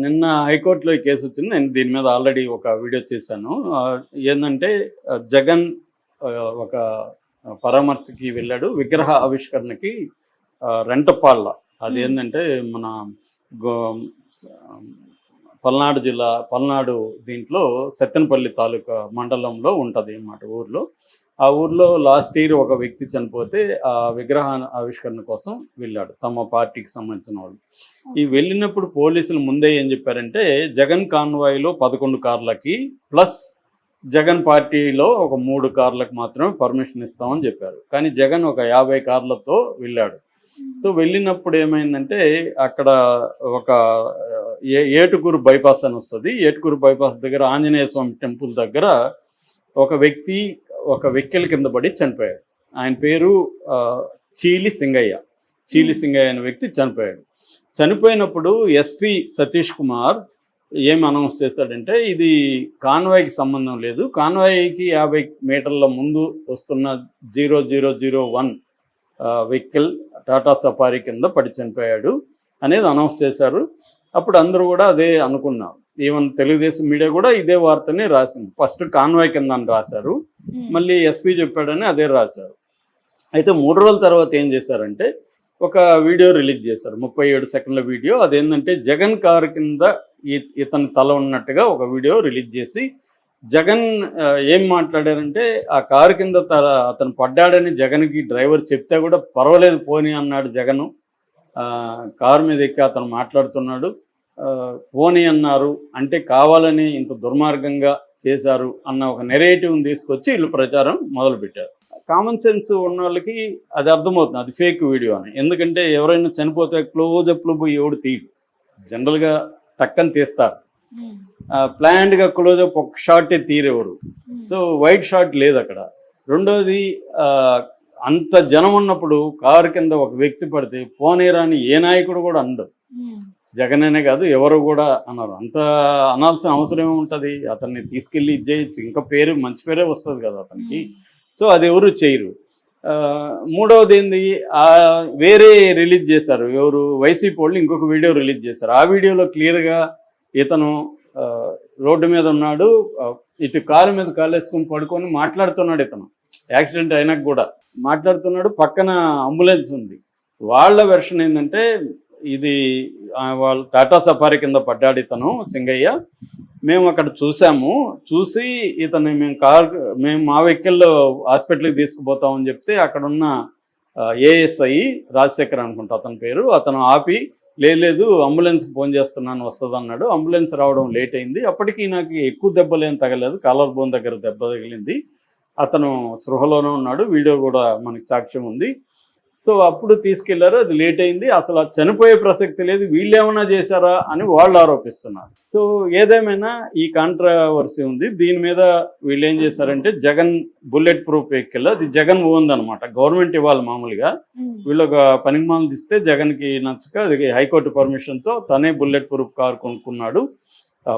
నిన్న హైకోర్టులో ఈ కేసు వచ్చింది. నేను దీని మీద ఆల్రెడీ ఒక వీడియో చేశాను. ఏందంటే జగన్ ఒక పరామర్శకి వెళ్ళాడు. విగ్రహ ఆవిష్కరణకి రెంటపాళ్ళ. అదేంటంటే మన గో పల్నాడు జిల్లా పల్నాడు దీంట్లో సత్తెనపల్లి తాలూకా మండలంలో ఉంటుంది అన్నమాట ఊర్లో. ఆ ఊర్లో లాస్ట్ ఇయర్ ఒక వ్యక్తి చనిపోతే ఆ విగ్రహ ఆవిష్కరణ కోసం వెళ్ళాడు తమ పార్టీకి సంబంధించిన వాళ్ళు. ఈ వెళ్ళినప్పుడు పోలీసులు ముందే ఏం చెప్పారంటే జగన్ కాన్వాయ్లో 11 కార్లకి ప్లస్ జగన్ పార్టీలో ఒక 3 కార్లకు మాత్రమే పర్మిషన్ ఇస్తామని చెప్పారు. కానీ జగన్ ఒక 50 కార్లతో వెళ్ళాడు. సో వెళ్ళినప్పుడు ఏమైందంటే అక్కడ ఒక ఏటుకూరు బైపాస్ అని వస్తుంది. ఏటుకూరు బైపాస్ దగ్గర ఆంజనేయ స్వామి టెంపుల్ దగ్గర ఒక వ్యక్తి ఒక వెహికల్ కింద పడి చనిపోయాడు. ఆయన పేరు చీలి సింగయ్య అనే వ్యక్తి చనిపోయాడు. చనిపోయినప్పుడు ఎస్పీ సతీష్ కుమార్ ఏం అనౌన్స్ చేశాడంటే ఇది కాన్వాయ్కి సంబంధం లేదు, కాన్వాయ్కి 50 మీటర్ల ముందు వస్తున్న 0001 వెహికల్ టాటా సఫారీ కింద పడి చనిపోయాడు అనేది అనౌన్స్ చేశారు. అప్పుడు అందరూ కూడా అదే అనుకున్నారు. ఈవెన్ తెలుగుదేశం మీడియా కూడా ఇదే వార్తని రాసింది. ఫస్ట్ కాన్వాయ్ కింద అని రాశారు, మళ్ళీ ఎస్పీ చెప్పాడని అదే రాశారు. అయితే 3 రోజుల తర్వాత ఏం చేశారంటే ఒక వీడియో రిలీజ్ చేశారు, 37 సెకండ్ల వీడియో. అదేంటంటే జగన్ కారు కింద ఇతని తల ఉన్నట్టుగా ఒక వీడియో రిలీజ్ చేసి జగన్ ఏం మాట్లాడారంటే ఆ కారు కింద అతను పడ్డాడని జగన్కి డ్రైవర్ చెప్తే కూడా పర్వాలేదు పోనీ అన్నాడు జగను. కారు మీద ఎక్కి అతను మాట్లాడుతున్నాడు, పోనీ అన్నారు అంటే కావాలని ఇంత దుర్మార్గంగా చేశారు అన్న ఒక నెరేటివ్ని తీసుకొచ్చి వీళ్ళు ప్రచారం మొదలుపెట్టారు. కామన్ సెన్స్ ఉన్న వాళ్ళకి అది అర్థమవుతుంది అది ఫేక్ వీడియో అని. ఎందుకంటే ఎవరైనా చనిపోతే క్లోజప్లు పోయి ఎవడు తీయడు, జనరల్గా టక్కని తీస్తారు. ప్లాన్డ్గా క్లోజప్ ఒక షాటే తీరెవరు. సో వైట్ షాట్ లేదు అక్కడ. రెండోది అంత జనం ఉన్నప్పుడు కారు కింద ఒక వ్యక్తి పడితే పోనీరాని ఏ నాయకుడు కూడా అనడు. జగన్ అనే కాదు ఎవరు కూడా అన్నారు. అంత అనాల్సిన అవసరం ఏముంటుంది, అతన్ని తీసుకెళ్ళి ఇచ్చేయచ్చు, ఇంకా పేరు మంచి పేరే వస్తుంది కదా అతనికి. సో అది ఎవరు చేయరు. మూడవది ఏంది, వేరే రిలీజ్ చేశారు ఎవరు వైసీపీ వాళ్ళు ఇంకొక వీడియో రిలీజ్ చేశారు. ఆ వీడియోలో క్లియర్గా ఇతను రోడ్డు మీద ఉన్నాడు, ఇటు కారు మీద కాలేసుకొని పడుకొని మాట్లాడుతున్నాడు. ఇతను యాక్సిడెంట్ అయినాక కూడా మాట్లాడుతున్నాడు, పక్కన అంబులెన్స్ ఉంది. వాళ్ళ వెర్షన్ ఏంటంటే ఇది వాళ్ళు టాటా సఫారీ కింద పడ్డాడు ఇతను సింగయ్య, మేము అక్కడ చూసి ఇతను మేము మా వెహికల్లో హాస్పిటల్కి తీసుకుపోతామని చెప్తే అక్కడున్న ఏఎస్ఐ రాజశేఖర్ అనుకుంటా అతని పేరు, అతను ఆపి లేదు అంబులెన్స్కి ఫోన్ చేస్తున్నాను వస్తుంది అన్నాడు. అంబులెన్స్ రావడం లేట్ అయింది. అప్పటికి నాకు ఎక్కువ దెబ్బలేం తగలేదు, కాలర్ బోన్ దగ్గర దెబ్బ తగిలింది, అతను స్పృహలోనే ఉన్నాడు, వీడియో కూడా మనకి సాక్ష్యం ఉంది. సో అప్పుడు తీసుకెళ్లారు, అది లేట్ అయింది, అసలు చనిపోయే ప్రసక్తి లేదు, వీళ్ళేమన్నా చేశారా అని వాళ్ళు ఆరోపిస్తున్నారు. సో ఏదేమైనా ఈ కాంట్రవర్సీ ఉంది. దీని మీద వీళ్ళు ఏం చేశారంటే జగన్ బుల్లెట్ ప్రూఫ్ వెహికల్, అది జగన్ ఓన్ది అనమాట, గవర్నమెంట్ ఇవ్వాలి మామూలుగా. వీళ్ళు ఒక పనికిమాలను ఇస్తే జగన్కి నచ్చక అది హైకోర్టు పర్మిషన్తో తనే బుల్లెట్ ప్రూఫ్ కారు కొనుక్కున్నాడు,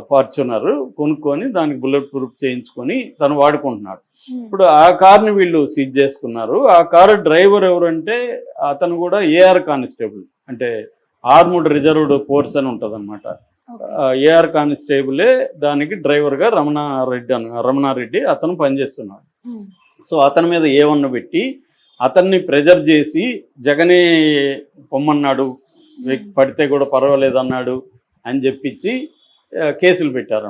ఫార్చునర్ కొనుక్కొని దానికి బుల్లెట్ ప్రూఫ్ చేయించుకొని తను వాడుకుంటున్నాడు. ఇప్పుడు ఆ కార్ని వీళ్ళు సీజ్ చేసుకున్నారు. ఆ కారు డ్రైవర్ ఎవరంటే అతను కూడా ఏఆర్ కానిస్టేబుల్, అంటే ఆర్ముడ్ రిజర్వ్డ్ ఫోర్స్ అని ఉంటుంది అనమాట. ఏఆర్ కానిస్టేబులే దానికి డ్రైవర్గా రమణారెడ్డి అతను పనిచేస్తున్నాడు. సో అతని మీద ఏవన్న పెట్టి అతన్ని ప్రెజర్ చేసి జగనే పొమ్మన్నాడు, పడితే కూడా పర్వాలేదు అన్నాడు అని చెప్పించి కేసులు పెట్టారు.